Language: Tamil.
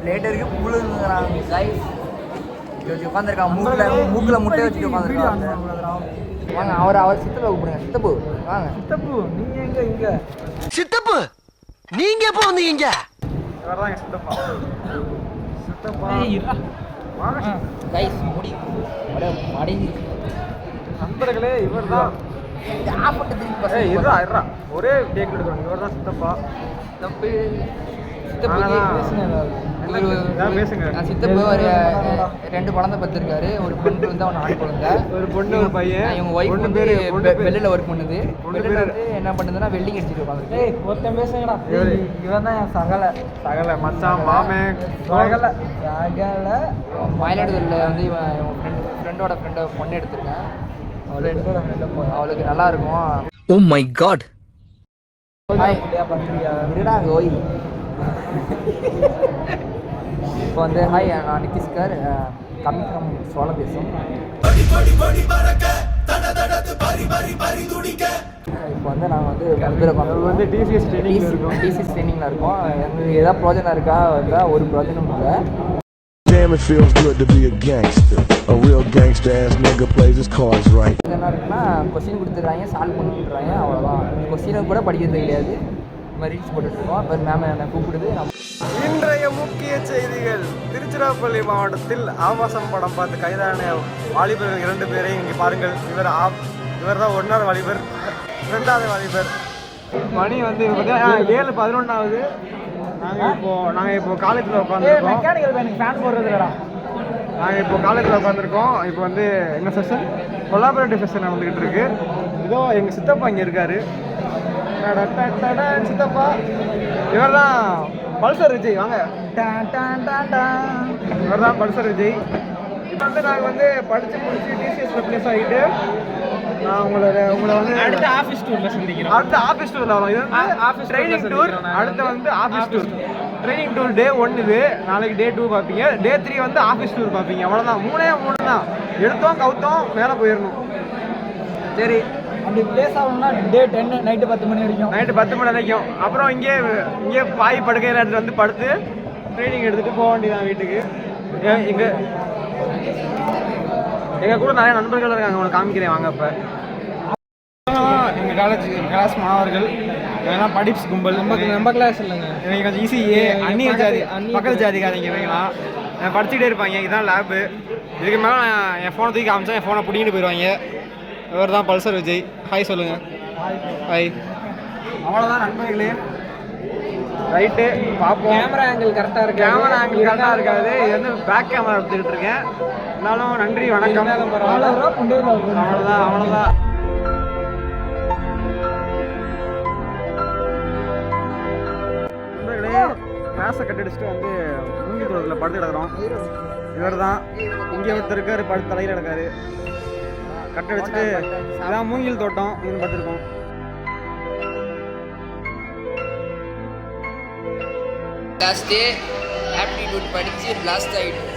லேட் வரைக்கும் புழுங்குறாங்க கைஸ். உட்காந்துருக்கான் மூக்கில் முட்டை வச்சுட்டு உட்காந்துருக்காங்க. வாங்க அவர் சித்தப்பா கூப்பிடுங்க. சித்தப்பு வாங்க. சித்தப்பு நீங்க எங்க இங்க? சித்தப்பு நீங்க எப்போ வந்தீங்க? வரதாங்க சித்தப்பா. சித்தப்பா வாங்க கைஸ். முடி மடிஞ்சி நண்பர்களே, இவர் தான் ஒரே டேக் எடுக்கிறாங்க. இவர் தான் சித்தப்பா. சித்தப்பு சித்தப்பு ஒரு 2 குழந்தை பத்திருக்காரு. ஒரு பொண்ணு வந்து அவன் ஆண் குழந்தை, ஒரு பொண்ணு ஒரு பையன். இவங்க ஒய்ஃப் வந்து வெளியில ஒர்க் பண்ணுது. வெளியில வந்து என்ன பண்ணுதுன்னா வெல்டிங் அடிச்சுட்டு உட்காந்துருக்கு. ஒருத்தன் பேசுங்கடா. இவன் தான் என் சகல மச்சான் மாமே சகல மயிலாடுதுறையில வந்து இவன் ஃப்ரெண்டோட பொண்ணு எடுத்திருக்கேன். அவளுக்கு நல்லா இருக்கும். Oh my god. இருடா கோய். இப்போ வந்து ஹாய், நான் நிதிஷ்கர், கம்மிங் ஃப்ரம் சோழதேசம். இப்போ வந்து நாங்கள் வந்து டிசிஎஸ் ட்ரைனிங்கில் இருக்கோம். எங்களுக்கு ஏதாவது ப்ரோஜனம் இருக்கா? ஒரு ப்ரோஜனமும் இல்லை. Damn, it feels good to be a gangster. A real gangster ass nigga plays his cards right. என்ன இருக்குன்னா, கொஸ்டின் கொடுத்துட்றாங்க, சால்வ் பண்ணிடுறாங்க, அவ்வளோதான். கொஸ்டினை கூட படிக்கிறது கிடையாது. இந்த மாதிரி ரீல்ஸ் போட்டுட்ருக்கோம். இப்போ மேம் என்னை கூப்பிடுது. இன்றைய முக்கிய செய்திகள். திருச்சிராப்பள்ளி மாவட்டத்தில் ஆபாசம் படம் பார்த்து கைதான வாலிபர்கள் 2 பேரை இங்கே பாருங்கள். இவர் தான் 1வது வாலிபர், 2வது வாலிபர். மணி வந்து 7:11 நாங்கள் இப்போ காலேஜில் உட்காந்துருக்கோம். நாங்கள் இப்போ காலேஜில் உட்காந்துருக்கோம். இப்போ வந்து எங்கள் செஷன் கொலாபரேட்டிவ் செஷன் வந்துக்கிட்டு இருக்கு. இதோ எங்கள் சித்தப்பா இங்கே இருக்காரு. சித்தப்பா இவர் தான் பல்சர் விஜய். வாங்க, இவர் தான் பல்சர் விஜய். இப்போ வந்து நாங்கள் வந்து படித்து முடிச்சு டிசிஎஸ்ல ப்ளேஸ் ஆகிட்டு நான் உங்களை வந்து அடுத்த ஆஃபீஸ் டூரில் சந்திக்கிறோம். அடுத்த ஆஃபீஸ் டூரில் வரும். இது வந்து ஆஃபீஸ் ட்ரைனிங் டூர். அடுத்து வந்து ஆஃபீஸ் டூர். ட்ரைனிங் டூர் டே 1 இது. நாளைக்கு டே 2 பார்ப்பீங்க. டே 3 வந்து ஆஃபீஸ் டூர் பார்ப்பீங்க. அவ்வளோதான். 3 தான். எடுத்தோம் கவுத்தோம் மேலே போயிடணும். சரி, அப்படி பிளேஸ் ஆகணும்னா டே 10 நைட்டு 10 மணி வரைக்கும். நைட்டு 10 மணி வரைக்கும். அப்புறம் இங்கே பாய் படுக்கையில் எடுத்துகிட்டு வந்து படுத்து ட்ரைனிங் எடுத்துகிட்டு போக வேண்டியதான் வீட்டுக்கு. எங்கள் கூட நிறைய நண்பர்கள் இருக்காங்க. உங்களுக்கு காமிக்கிறேன் வாங்க. இப்போ எங்கள் கிளாஸ் மாணவர்கள் இவங்கெல்லாம் படிப்ஸ் கும்பல். நம்ம கிளாஸ் இல்லைங்க, இவங்க கொஞ்சம் ஈஸியே அந்நிய ஜாதி பக்கத்து ஜாதிக்காரங்க. இவங்களாம் படிச்சுக்கிட்டே இருப்பாங்க. இதுதான் லேபு. இதுக்கு மேலே என் ஃபோனை தூக்கி காமிச்சா என் ஃபோனை பிடிக்கிட்டு போயிடுவாங்க. இவர் தான் பல்சர் விஜய். ஹாய் சொல்லுங்கள். ஹாய். அவ்வளோதான் நண்பர்களே. ரைட்டு பார்ப்போம். கேமரா ஆங்கிள் கரெக்டாக இருக்கு. கேமரா ஆங்கிள் கரெக்டாக இருக்காது. இது வந்து பேக் கேமரா எடுத்துக்கிட்டு இருக்கேன். இருந்தாலும் நன்றி வணக்கம். அவ்வளோதான். கிளாஸை கட்டடிச்சுட்டு வந்து மூங்கில் தோட்டத்தில் படுத்து கிடக்குறோம். இவர் தான் இங்கே ஒருத்தர் இருக்கார், படுத்து தலையில் கிடக்காரு. கட்டடிச்சுட்டு அதான் மூங்கில் தோட்டம் இங்கே பார்த்துருக்கோம். லாஸ்ட் டே ஆப்டிடியூட் படித்து லாஸ்ட் ஆகிடும்.